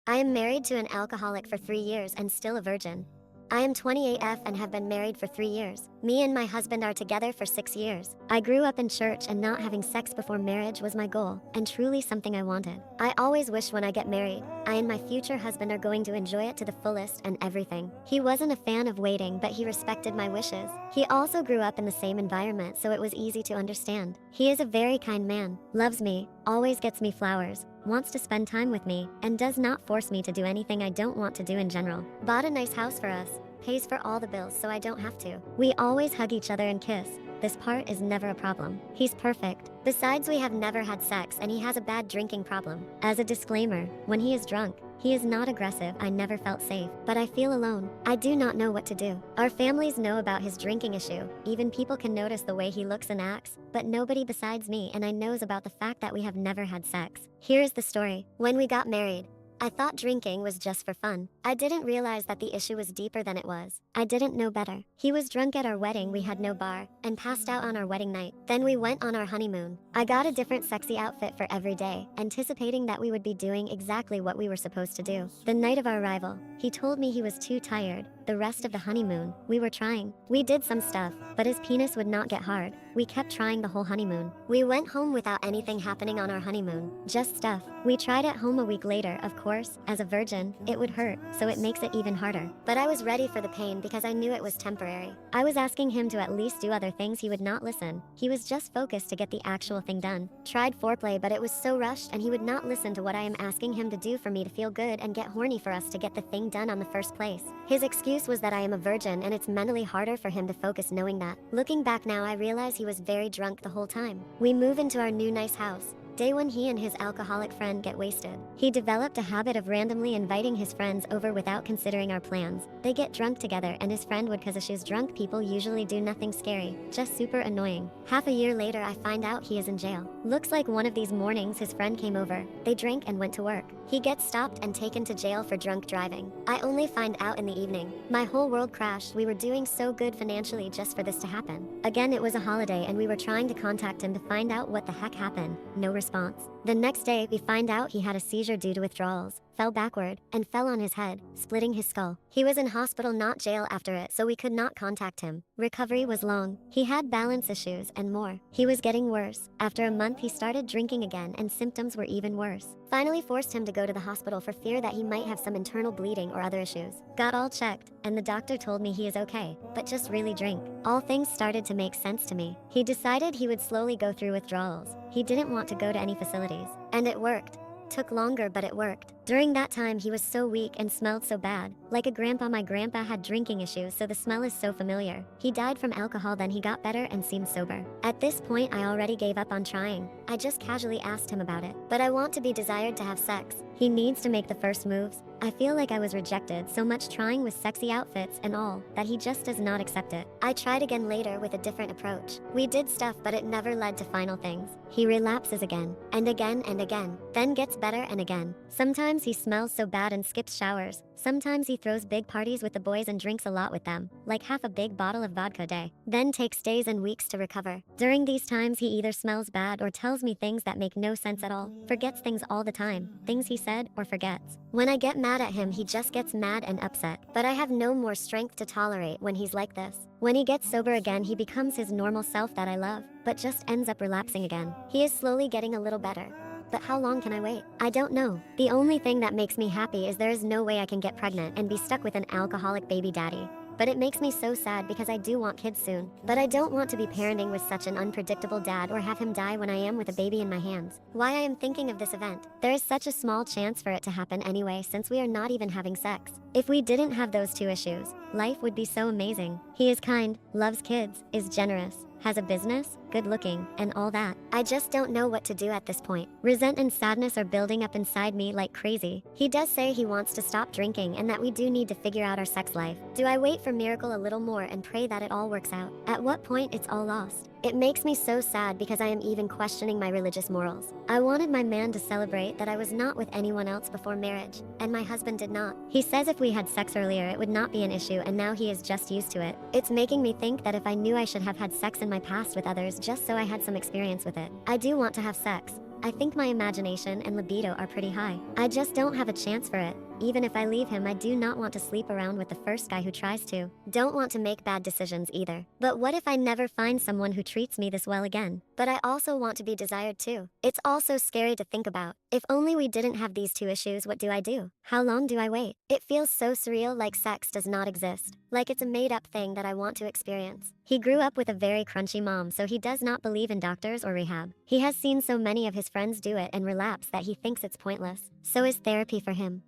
I am married to an alcoholic for 3 years and still a virgin. I am 28F and have been married for 3 years. Me and my husband are together for 6 years. I grew up in church and not having sex before marriage was my goal, and truly something I wanted. I always wish when I get married, I and my future husband are going to enjoy it to the fullest and everything. He wasn't a fan of waiting, but he respected my wishes. He also grew up in the same environment, so it was easy to understand. He is a very kind man, loves me, always gets me flowers, wants to spend time with me, and does not force me to do anything I don't want to do in general. Bought a nice house for us, pays for all the bills so I don't have to. We always hug each other and kiss. This part is never a problem. He's perfect. Besides, we have never had sex and he has a bad drinking problem. As a disclaimer, when he is drunk, he is not aggressive. I never felt safe, but I feel alone. I do not know what to do. Our families know about his drinking issue. Even people can notice the way he looks and acts, but nobody besides me and I knows about the fact that we have never had sex. Here's the story. When we got married, I thought drinking was just for fun. I didn't realize that the issue was deeper than it was. I didn't know better. He was drunk at our wedding, we had no bar, and passed out on our wedding night. Then we went on our honeymoon. I got a different sexy outfit for every day, anticipating that we would be doing exactly what we were supposed to do. The night of our arrival, he told me he was too tired. The rest of the honeymoon, we were trying. We did some stuff, but his penis would not get hard. We kept trying the whole honeymoon. We went home without anything happening on our honeymoon, just stuff. We tried at home a week later, of course, as a virgin, it would hurt, so it makes it even harder. But I was ready for the pain because I knew it was temporary. I was asking him to at least do other things, he would not listen. He was just focused to get the actual thing done. Tried foreplay, but it was so rushed and he would not listen to what I am asking him to do for me to feel good and get horny for us to get the thing done on the first place. His excuse was that I am a virgin and it's mentally harder for him to focus knowing that. Looking back now, I realize he was very drunk the whole time. We move into our new nice house. Day one, he and his alcoholic friend get wasted. He developed a habit of randomly inviting his friends over without considering our plans. They get drunk together and his friend would, cause she's drunk people usually do nothing scary, just super annoying. Half a year later, I find out he is in jail. Looks like one of these mornings his friend came over. They drank and went to work. He gets stopped and taken to jail for drunk driving. I only find out in the evening. My whole world crashed. We were doing so good financially just for this to happen. Again, it was a holiday and we were trying to contact him to find out what the heck happened. No response. The next day, we find out he had a seizure due to withdrawals, fell backward, and fell on his head, splitting his skull. He was in hospital, not jail after it, so we could not contact him. Recovery was long. He had balance issues and more. He was getting worse. After a month, he started drinking again and symptoms were even worse. Finally forced him to go to the hospital for fear that he might have some internal bleeding or other issues. Got all checked, and the doctor told me he is okay, but just really drink. All things started to make sense to me. He decided he would slowly go through withdrawals. He didn't want to go to any facilities. And it worked. Took longer, but it worked. During that time, he was so weak and smelled so bad. Like a grandpa, my grandpa had drinking issues, so the smell is so familiar. He died from alcohol, then he got better and seemed sober. At this point, I already gave up on trying. I just casually asked him about it. But I want to be desired to have sex. He needs to make the first moves. I feel like I was rejected so much trying with sexy outfits and all, that he just does not accept it. I tried again later with a different approach. We did stuff, but it never led to final things. He relapses again, and again and again, then gets better and again. Sometimes he smells so bad and skips showers. Sometimes he throws big parties with the boys and drinks a lot with them, like half a big bottle of vodka a day, then takes days and weeks to recover. During these times, he either smells bad or tells me things that make no sense at all, forgets things all the time, things he said or forgets. When I get mad at him, he just gets mad and upset, but I have no more strength to tolerate when he's like this. When he gets sober again, he becomes his normal self that I love, but just ends up relapsing again. He is slowly getting a little better. But how long can I wait? I don't know. The only thing that makes me happy is there is no way I can get pregnant and be stuck with an alcoholic baby daddy. But it makes me so sad because I do want kids soon. But I don't want to be parenting with such an unpredictable dad or have him die when I am with a baby in my hands. Why I am thinking of this event. There is such a small chance for it to happen anyway since we are not even having sex. If we didn't have those two issues, life would be so amazing. He is kind, loves kids, is generous, has a business, good looking, and all that. I just don't know what to do at this point. Resent and sadness are building up inside me like crazy. He does say he wants to stop drinking and that we do need to figure out our sex life. Do I wait for miracle a little more and pray that it all works out? At what point it's all lost? It makes me so sad because I am even questioning my religious morals. I wanted my man to celebrate that I was not with anyone else before marriage, and my husband did not. He says if we had sex earlier it would not be an issue, and now he is just used to it. It's making me think that if I knew I should have had sex in my past with others just so I had some experience with it. I do want to have sex, I think my imagination and libido are pretty high. I just don't have a chance for it. Even if I leave him, I do not want to sleep around with the first guy who tries to. Don't want to make bad decisions either. But what if I never find someone who treats me this well again? But I also want to be desired too. It's also scary to think about. If only we didn't have these two issues, what do I do? How long do I wait? It feels so surreal, like sex does not exist. Like it's a made-up thing that I want to experience. He grew up with a very crunchy mom, so he does not believe in doctors or rehab. He has seen so many of his friends do it and relapse that he thinks it's pointless. So is therapy for him.